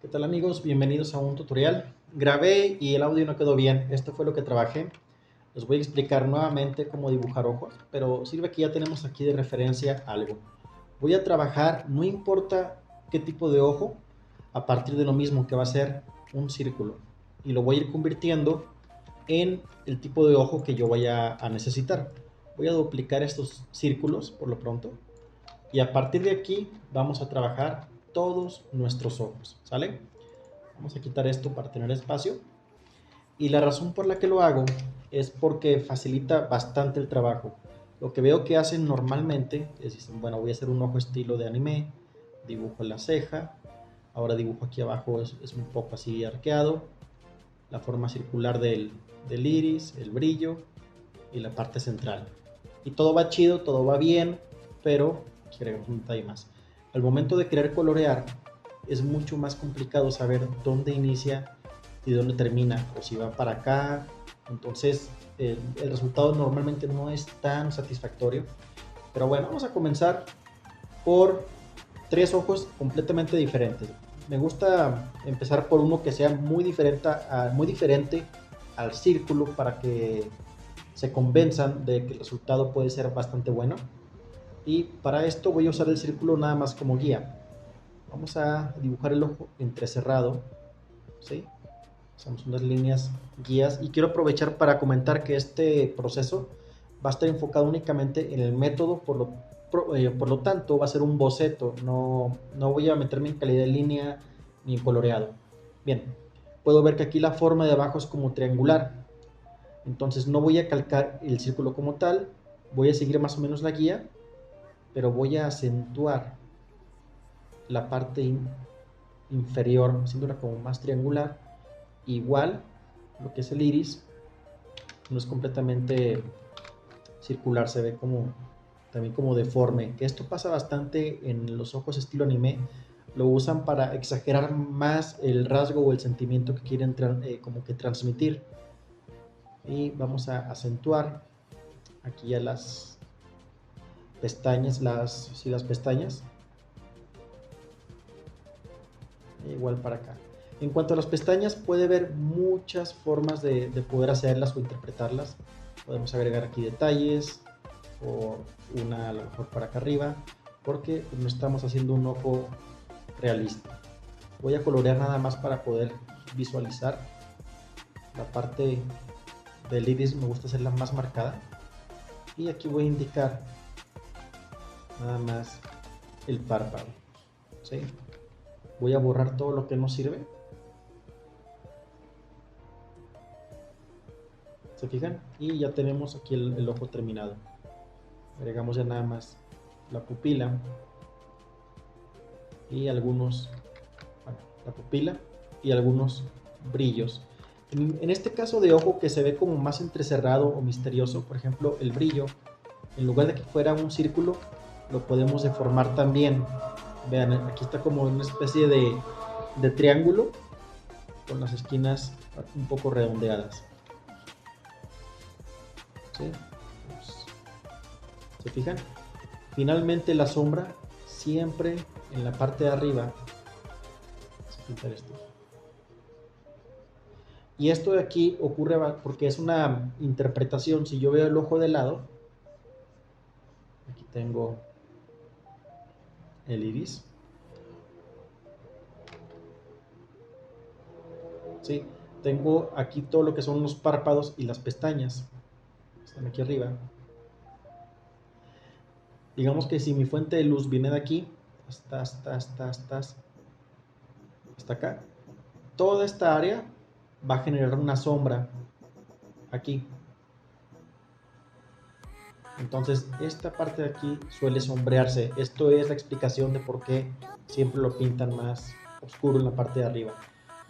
¿Qué tal amigos? Bienvenidos a un tutorial. Grabé y el audio no quedó bien. Esto fue lo que trabajé. Les voy a explicar nuevamente cómo dibujar ojos, pero sirve que ya tenemos aquí de referencia algo. Voy a trabajar, no importa qué tipo de ojo, a partir de lo mismo que va a ser un círculo. Y lo voy a ir convirtiendo en el tipo de ojo que yo vaya a necesitar. Voy a duplicar estos círculos por lo pronto. Y a partir de aquí vamos a trabajar todos nuestros ojos, ¿sale? Vamos a quitar esto para tener espacio. Y la razón por la que lo hago es porque facilita bastante el trabajo. Lo que veo que hacen normalmente es, dicen, bueno, voy a hacer un ojo estilo de anime, dibujo la ceja, ahora dibujo aquí abajo, es un poco así arqueado, la forma circular del iris, el brillo y la parte central. Y todo va chido, todo va bien, pero queremos un detalle más. Al momento de querer colorear, es mucho más complicado saber dónde inicia y dónde termina, o si va para acá. Entonces, el resultado normalmente no es tan satisfactorio. Pero bueno, vamos a comenzar por tres ojos completamente diferentes. Me gusta empezar por uno que sea muy diferente al círculo para que se convenzan de que el resultado puede ser bastante bueno. Y para esto voy a usar el círculo nada más como guía. Vamos a dibujar el ojo entrecerrado, ¿sí? Usamos unas líneas guías y quiero aprovechar para comentar que este proceso va a estar enfocado únicamente en el método, por lo tanto va a ser un boceto, no voy a meterme en calidad de línea ni en coloreado. Bien, puedo ver que aquí la forma de abajo es como triangular, entonces no voy a calcar el círculo como tal, voy a seguir más o menos la guía, pero voy a acentuar la parte inferior, haciéndola como más triangular. Igual, lo que es el iris no es completamente circular, se ve como también como deforme. Esto pasa bastante en los ojos estilo anime. Lo usan para exagerar más el rasgo o el sentimiento que quieren como que transmitir. Y vamos a acentuar aquí a las pestañas, las pestañas. Igual para acá. En cuanto a las pestañas, puede haber muchas formas de poder hacerlas o interpretarlas. Podemos agregar aquí detalles o una a lo mejor para acá arriba, porque no estamos haciendo un ojo realista. Voy a colorear nada más para poder visualizar la parte del iris, me gusta hacerla más marcada. Y aquí voy a indicar nada más el párpado, ¿sí? Voy a borrar todo lo que no sirve. ¿Se fijan? Y ya tenemos aquí el ojo terminado. Agregamos ya nada más la pupila y algunos, bueno, la pupila y algunos brillos. En este caso de ojo que se ve como más entrecerrado o misterioso, por ejemplo, el brillo, en lugar de que fuera un círculo, lo podemos deformar también. Vean, aquí está como una especie de triángulo con las esquinas un poco redondeadas. ¿Sí? ¿Se fijan? Finalmente la sombra siempre en la parte de arriba. Vamos a pintar esto. Y esto de aquí ocurre porque es una interpretación. Si yo veo el ojo de lado, aquí tengo el iris. ¿Sí? Tengo aquí todo lo que son los párpados y las pestañas. Están aquí arriba. Digamos que si mi fuente de luz viene de aquí, hasta acá, toda esta área va a generar una sombra aquí. Entonces esta parte de aquí suele sombrearse. Esto es la explicación de por qué siempre lo pintan más oscuro en la parte de arriba.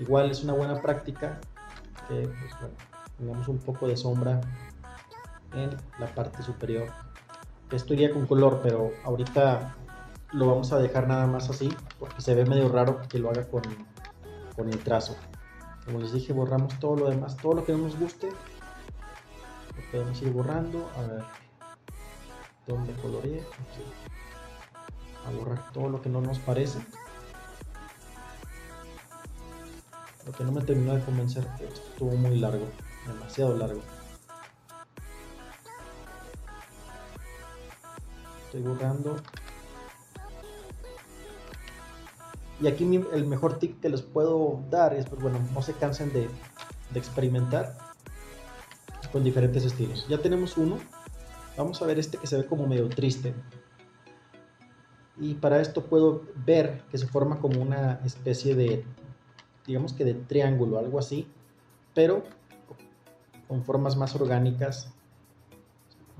Igual es una buena práctica que pues, bueno, tengamos un poco de sombra en la parte superior. Esto iría con color, pero ahorita lo vamos a dejar nada más así porque se ve medio raro que lo haga con el trazo. Como les dije, borramos todo lo demás, todo lo que no nos guste lo podemos ir borrando. A ver, ¿dónde coloreé? Aquí. A borrar todo lo que no nos parece. Lo que no me terminó de convencer, esto estuvo muy largo, demasiado largo. Estoy borrando. Y aquí el mejor tip que les puedo dar es, pues bueno, no se cansen de experimentar con diferentes estilos. Ya tenemos uno. Vamos a ver este que se ve como medio triste. Y para esto puedo ver que se forma como una especie de, digamos que de triángulo, algo así, pero con formas más orgánicas.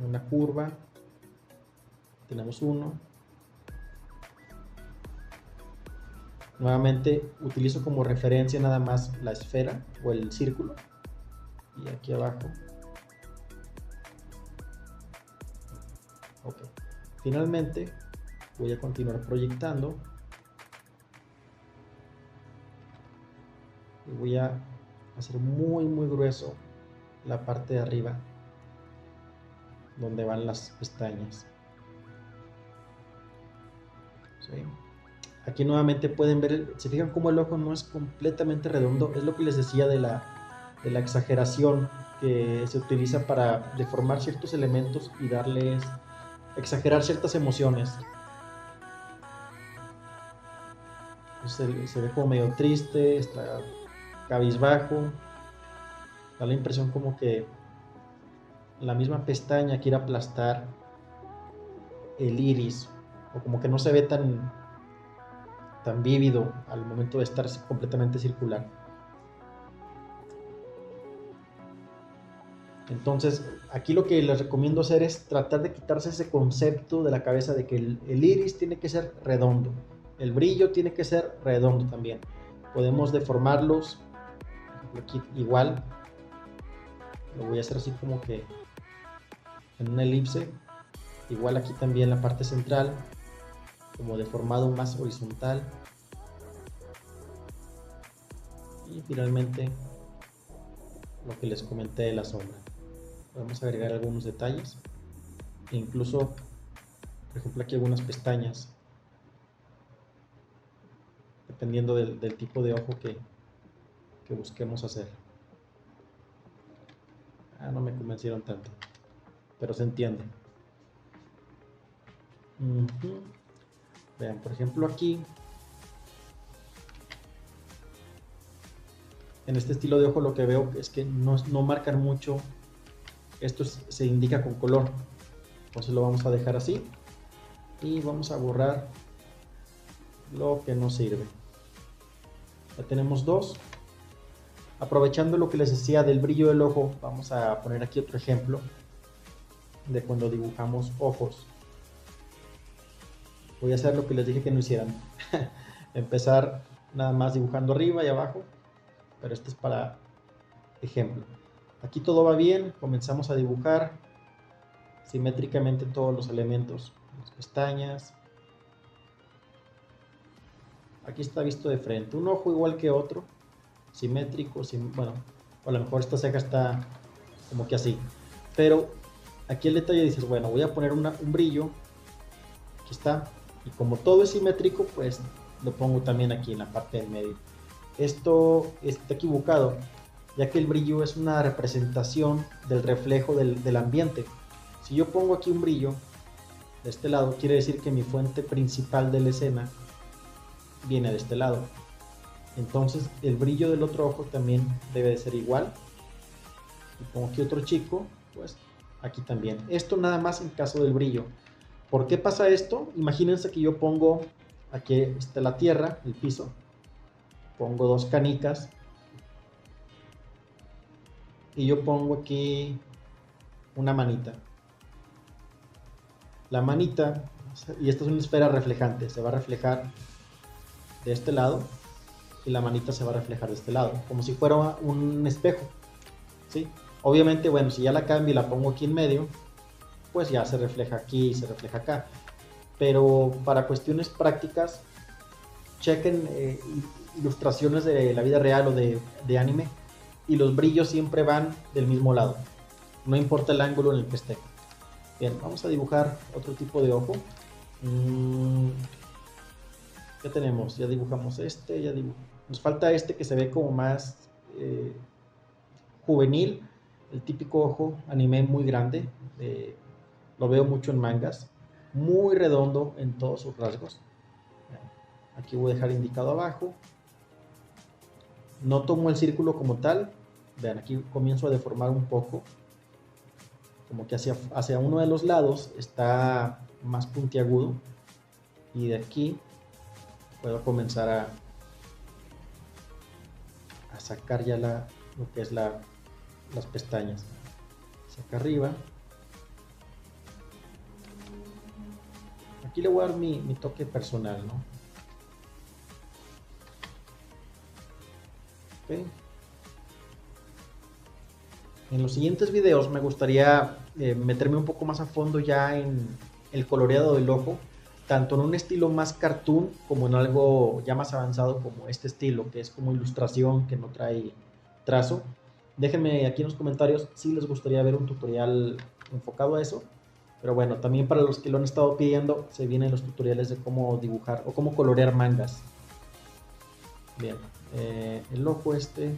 Una curva. Tenemos uno. Nuevamente utilizo como referencia nada más la esfera o el círculo. Y aquí abajo. Ok. Finalmente voy a continuar proyectando. Y voy a hacer muy grueso la parte de arriba donde van las pestañas. ¿Sí? Aquí nuevamente pueden ver, se fijan cómo el ojo no es completamente redondo. Es lo que les decía de la exageración que se utiliza para deformar ciertos elementos y darles, exagerar ciertas emociones. Se ve como medio triste, está cabizbajo, da la impresión como que la misma pestaña quiere aplastar el iris, o como que no se ve tan vívido al momento de estar completamente circular. Entonces, aquí lo que les recomiendo hacer es tratar de quitarse ese concepto de la cabeza de que el iris tiene que ser redondo, el brillo tiene que ser redondo también. Podemos deformarlos, aquí igual, lo voy a hacer así como que en una elipse, igual aquí también la parte central, como deformado más horizontal. Y finalmente, lo que les comenté de la sombra. Podemos agregar algunos detalles, e incluso, por ejemplo, aquí algunas pestañas, dependiendo del tipo de ojo que busquemos hacer. No me convencieron tanto, pero se entiende. Vean, por ejemplo, aquí, en este estilo de ojo, lo que veo es que no marcan mucho. Esto se indica con color, entonces lo vamos a dejar así y vamos a borrar lo que no sirve. Ya tenemos dos. Aprovechando lo que les decía del brillo del ojo, vamos a poner aquí otro ejemplo de cuando dibujamos ojos. Voy a hacer lo que les dije que no hicieran. Empezar nada más dibujando arriba y abajo, pero este es para ejemplo. Aquí todo va bien, comenzamos a dibujar simétricamente todos los elementos, las pestañas. Aquí está visto de frente, un ojo igual que otro, simétrico, bueno, a lo mejor esta ceja está como que así, pero aquí el detalle dices, bueno, voy a poner un brillo, aquí está, y como todo es simétrico, pues lo pongo también aquí en la parte del medio. Esto está equivocado, ya que el brillo es una representación del reflejo del ambiente. Si yo pongo aquí un brillo de este lado, quiere decir que mi fuente principal de la escena viene de este lado. Entonces el brillo del otro ojo también debe de ser igual. Y pongo aquí otro chico, pues aquí también. Esto nada más en caso del brillo. ¿Por qué pasa esto? Imagínense que yo pongo, aquí está la tierra, el piso, pongo dos canicas y yo pongo aquí una manita. La manita, y esta es una esfera reflejante, se va a reflejar de este lado y la manita se va a reflejar de este lado, como si fuera un espejo, ¿sí? Obviamente, bueno, si ya la cambio y la pongo aquí en medio, pues ya se refleja aquí y se refleja acá. Pero para cuestiones prácticas, chequen ilustraciones de la vida real o de anime, y los brillos siempre van del mismo lado, no importa el ángulo en el que esté. Bien, vamos a dibujar otro tipo de ojo. ¿Qué tenemos? Ya dibujamos este, Nos falta este que se ve como más juvenil, el típico ojo anime muy grande, lo veo mucho en mangas, muy redondo en todos sus rasgos. Aquí voy a dejar indicado abajo. No tomo el círculo como tal, vean, aquí comienzo a deformar un poco, como que hacia uno de los lados está más puntiagudo, y de aquí puedo comenzar a sacar ya lo que es las pestañas hacia acá arriba. Aquí le voy a dar mi toque personal, ¿no? Okay. En los siguientes videos me gustaría meterme un poco más a fondo ya en el coloreado del ojo, tanto en un estilo más cartoon como en algo ya más avanzado como este estilo, que es como ilustración, que no trae trazo. Déjenme aquí en los comentarios si les gustaría ver un tutorial enfocado a eso. Pero bueno, también para los que lo han estado pidiendo, se vienen los tutoriales de cómo dibujar o cómo colorear mangas. Bien, el ojo este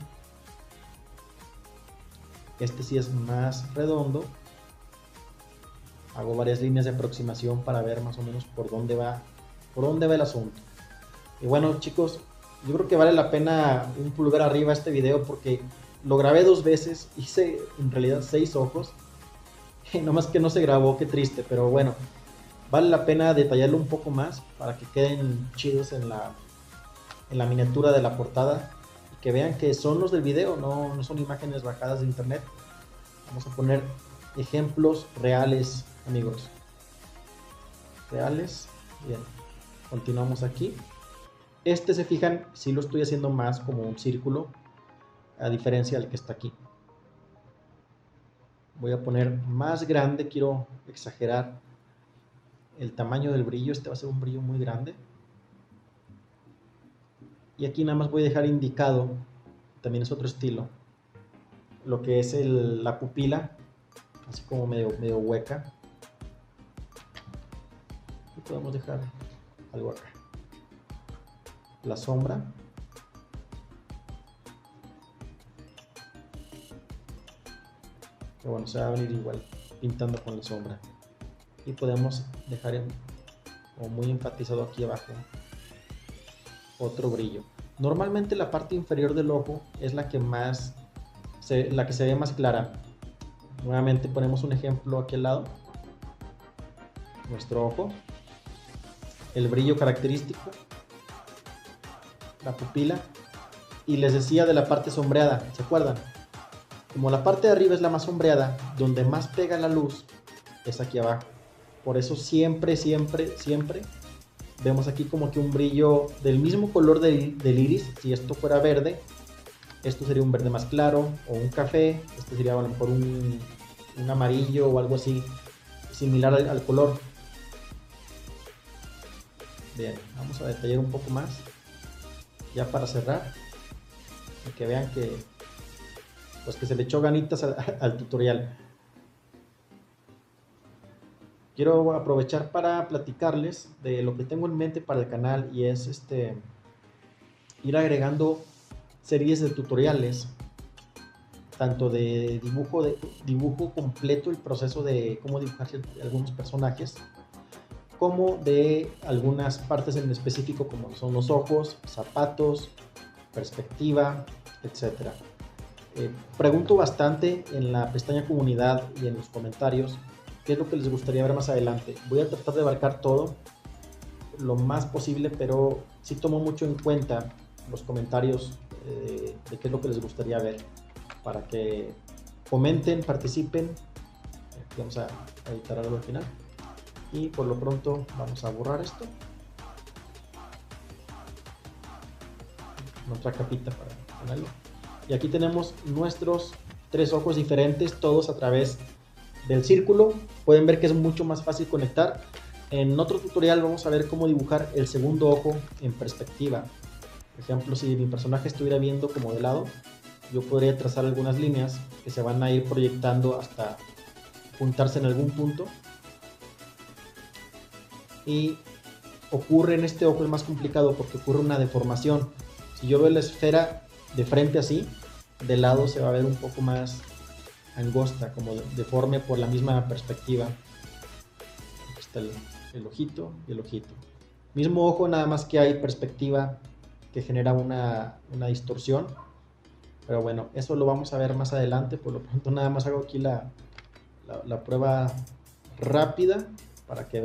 sí es más redondo. Hago varias líneas de aproximación para ver más o menos por dónde va el asunto. Y bueno, chicos, yo creo que vale la pena un pulgar arriba este video porque lo grabé 2 veces, hice en realidad 6 ojos. No más que no se grabó, qué triste, pero bueno, vale la pena detallarlo un poco más para que queden chidos en la miniatura de la portada y que vean que son los del video, no son imágenes bajadas de internet. Vamos a poner ejemplos reales, amigos. Reales. Bien, continuamos aquí. Se fijan, si lo estoy haciendo más como un círculo, a diferencia del que está aquí. Voy a poner más grande, quiero exagerar el tamaño del brillo. Este va a ser un brillo muy grande. Y aquí nada más voy a dejar indicado, también es otro estilo, lo que es la pupila, así como medio hueca. Y podemos dejar algo acá. La sombra. Pero bueno, se va a venir igual pintando con la sombra. Y podemos dejar como muy enfatizado aquí abajo otro brillo. Normalmente la parte inferior del ojo es la que se ve más clara. Nuevamente ponemos un ejemplo aquí al lado. Nuestro ojo, el brillo característico, la pupila, y les decía de la parte sombreada, ¿se acuerdan? Como la parte de arriba es la más sombreada, donde más pega la luz es aquí abajo. Por eso siempre vemos aquí como que un brillo del mismo color del iris. Si esto fuera verde, esto sería un verde más claro, o un café. Este sería a lo mejor un amarillo o algo así, similar al color. Bien, vamos a detallar un poco más, ya para cerrar, y que vean que se le echó ganitas al tutorial. Quiero aprovechar para platicarles de lo que tengo en mente para el canal, y es ir agregando series de tutoriales, tanto de dibujo completo, el proceso de cómo dibujar algunos personajes, como de algunas partes en específico como son los ojos, zapatos, perspectiva, etc. Pregunto bastante en la pestaña comunidad y en los comentarios qué es lo que les gustaría ver más adelante. Voy a tratar de abarcar todo lo más posible, pero sí tomo mucho en cuenta los comentarios de qué es lo que les gustaría ver, para que comenten, participen. Vamos a editar algo al final, y por lo pronto vamos a borrar esto, nuestra capita para ponerlo. Y aquí tenemos nuestros 3 ojos diferentes, todos a través del círculo. Pueden ver que es mucho más fácil conectar. En otro tutorial vamos a ver cómo dibujar el segundo ojo en perspectiva. Por ejemplo, si mi personaje estuviera viendo como de lado, yo podría trazar algunas líneas que se van a ir proyectando hasta juntarse en algún punto. Y ocurre en este ojo, es más complicado porque ocurre una deformación. Si yo veo la esfera de frente así, de lado se va a ver un poco más angosta, como deforme por la misma perspectiva. Aquí está el ojito y el ojito. Mismo ojo, nada más que hay perspectiva que genera una distorsión. Pero bueno, eso lo vamos a ver más adelante. Por lo pronto nada más hago aquí la prueba rápida para que